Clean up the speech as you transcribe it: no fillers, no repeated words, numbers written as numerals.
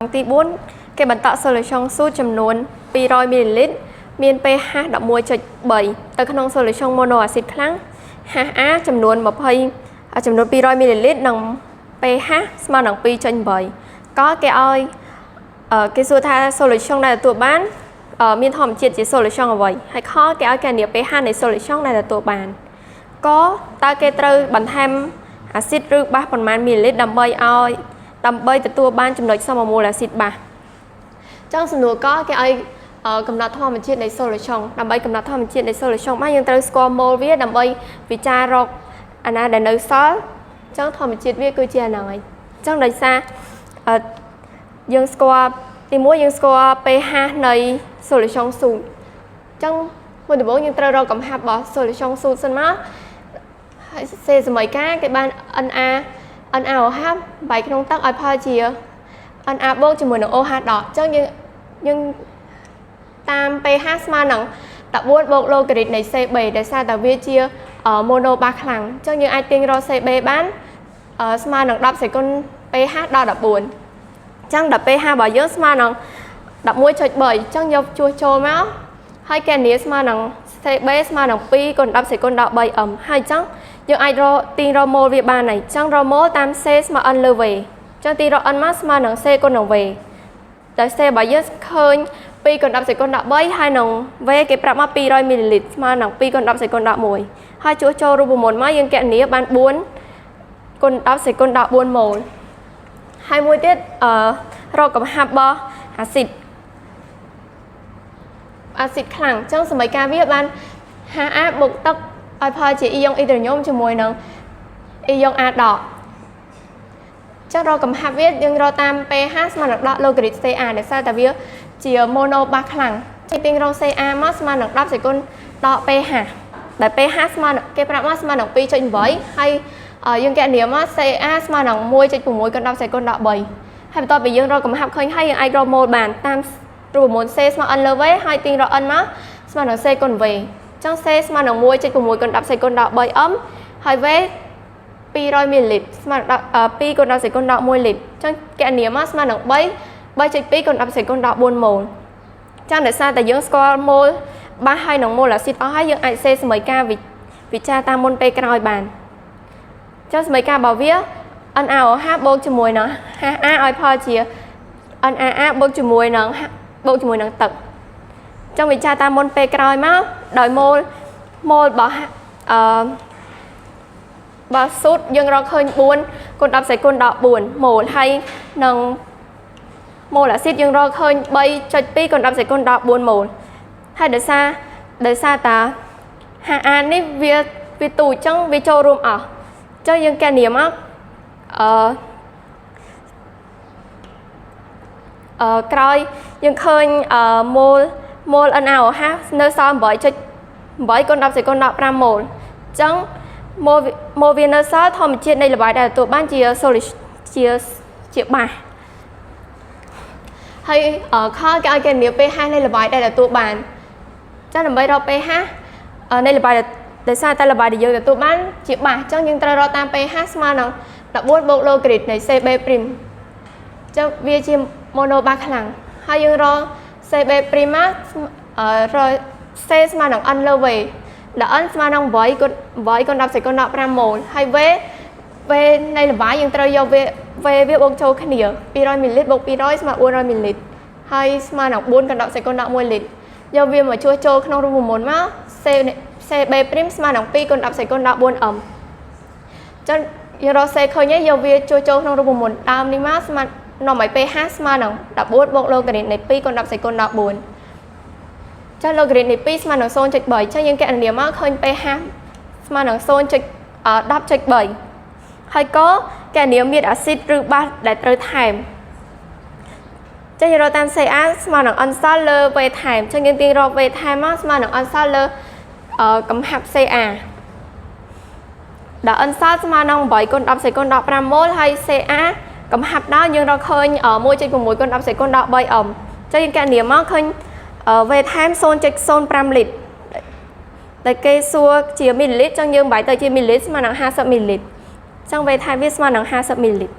Tí 4 cái bản tạo solution sút chấm nôn 200 ml មាន pH 11.3 ទៅក្នុង solution monoacid ខ្លាំង HA ចំនួន20ចំនួន 200 ml និង pH ស្មើនឹង 2.8 ក៏គេឲ្យគេសួរថា solution ដែលទទួលបានមានធម្មជាតិជា solution អ្វីហើយខគេឲ្យគណនា pH នៃ solution ដែលទទួលបានក៏តើគេត្រូវបន្ថែម acid ឬបាសប៉ុន្មាន ml ដើម្បីទទួលបានចំណុចសមមូល acid បាសចឹងសំណួរក៏គេឲ្យកំណត់ធម្មជាតិនៃ solution ដើម្បីកំណត់ធម្មជាតិនៃ solution បានយើងត្រូវស្គាល់ mol វាដើម្បីពិចាររកអាណាដែលនៅសល់ចឹងធម្មជាតិវាគឺជាអាហ្នឹងហើយចឹងដោយសារយើងស្គាល់ទី1យើងស្គាល់ pH នៃ solution ស៊ូតចឹងមុនដំបូងយើងត្រូវរកកំហាប់របស់ solution ស៊ូតសិនមកហើយសេសមីកាគេបាន NaOH បែកក្នុងទឹកឲ្យផលជា Na បូកជាមួយនឹង OH ដកចឹងយើងតាម pH ស្មើនឹង14បូកឡូហ្គារីតនៃ CB ដោយសារតែវាជា mono បាសខ្លាំងចឹងយើងអាចទាញរក CB បានស្មើនឹង10សេគុណ pH ដល់14ចឹងដល់ pH របស់យើងស្មើនឹង 11.3 ចឹងយកជួសចូលមកហើយគណនាស្មើនឹង CB ស្មើនឹង 2 គុណ10សេគុណដល់ 3m ហើយចឹងយើងអាចរកទាញរក mol វាបានហើយចឹងរក mol តាម C ស្មើ n លើ V ចឹងទាញរក n មកស្មើនឹង C គុណនឹង V តែ C របស់យើងឃើញ 2 គុណ10សេគុណដល់ 3ហើយនឹង V គេប្រាប់មក 200 ml ស្មើនឹង 2 គុណ10សេគុណដល់ 1ហើយជួសចូលរូបមន្តមកយើងគណនាបាន 4 គុណ10សេគុណដល់ 4 mol ហើយមួយទៀតរកកំហាប់របស់ acid ខ្លាំងចឹងសមីការវាបាន HA បូកទឹកឲ្យផលជាអ៊ីយ៉ុងអ៊ីដ្រូញូមជាមួយនឹងអ៊ីយ៉ុង A ដកចឹងរកកំហាប់វាយើងរកតាម pH ស្មើនឹងដកឡូហ្គារីត Ca ដែលសារតែវាជា mono បាសខ្លាំងចេញទាញរក Ca មកស្មើនឹង10សេគុណដល់ pH ដែល pH ស្មើគេប្រាប់មកស្មើនឹង 2.8 ហើយយើងគណនាមក Ca ស្មើនឹង 1.6 គុណ10សេគុណដល់ 3ហើយបន្ទាប់ពីយើងរកកំហាប់ឃើញហើយយើងអាចរក mol បានតាមរូបមន្ត C ស្មើ n លើ V ហើយទាញរក n មកស្មើនឹង C គុណ V ចឹង C ស្មើនឹង 1.6 គុណ10សេគុណដល់ 3m ហើយ V 200 ml ស្មើនឹង2គុណ10សេគុណដល់1លីត្រចឹងគណនាមកស្មើនឹង 3.2 គុណ10សេគុណដល់4 mol ចឹងដោយសារតែយើងស្គាល់ mol បាសហើយនឹង mol acid អស់ហើយយើងអាចសេសមីការវិចារតាមមុនពេលក្រោយបានចឹងសមីការរបស់វា NaOH បូកជាមួយនឹង HA ឲ្យផលជា NaA បូកជាមួយនឹងទឹកចឹងវិចារតាមមុនពេលក្រោយមកដោយ mol របស់បើស៊ូតយើងរកឃើញ 4 គុណ10សេគុណដល់ 4 mol ហើយនឹង mol acid យើងរកឃើញ 3.2 គុណ10សេគុណដល់ 4 mol ហើយដោយសារតា HA នេះវាទូចចឹងវាចូលរួមអស់ចឹងយើងគណនាមកក្រោយយើងឃើញmol NaOH នៅសល់ 8.8 គុណ10សេគុណដល់ 5 mol ចឹងmol វានៅសល់ធម្មជាតិនៃល្បាយដែលទទួលបានជា solution ជាបាសហើយខគេឲ្យគណនា pH នៃល្បាយដែលទទួលបានចឹងដើម្បីរក pH នៃល្បាយដោយសារតែល្បាយដែលយើងទទួលបានជាបាសចឹងយើងត្រូវរកតាម pH ស្មើនឹង14បូកឡូហ្គារីតនៃ CB' ចឹងវាជា mono បាសខ្លាំងហើយយើងរក CB' មកC ស្មើនឹង n លើ V ដែល n ស្មើនឹង 8 គុណ10សេគុណដល់ 5 mol ហើយ V នៃល្បាយយើងត្រូវយក V វាបូកចូលគ្នា200 ml បូក200ស្មើ 400 ml ហើយស្មើនឹង 4 គុណ10សេគុណដល់ 1លីត្រយកវាមកជួសចូលក្នុងរូបមន្តមក CB' ស្មើនឹង 2 គុណ10សេគុណដល់ 4m ចឹងយើងរក C ឃើញហើយយកវាជួសចូលក្នុងរូបមន្តដើមនេះមកស្មើនាំឲ្យ pH ស្មើនឹង14បូកឡូហ្គារីតនៃ 2 គុណ10សេគុណដល់ 4ចឹងឡូហ្គារីតនៃ 2 ស្មើនឹង 0.3 ចឹងយើងគណនាមកឃើញ pH ស្មើនឹង 10.3 ហើយក៏គណនាមាត្រអាស៊ីតឬបាសដែលត្រូវថែមចឹងយើងរកតាម Ca ស្មើនឹង n សល់លើ V ថែមចឹងយើងទាញរក V ថែមមកស្មើនឹង n សល់លើកំហាប់ Ca ដែល n សល់ស្មើនឹង 8 គុណ10សេគុណដល់ 5 mol ហើយ Ca កំហាប់ដល់យើងរកឃើញ 1.6 គុណ10សេគុណដល់ 3m ចឹងយើងគណនាមកឃើញV ថែម 0.05 លីត្រដែលគេសួរជាមីលីលីត្រចឹងយើងបែរទៅជាមីលីលីត្រស្មើនឹង50មីលីលីត្រចឹង V ថែមវាស្មើនឹង50មីលីលីត្រ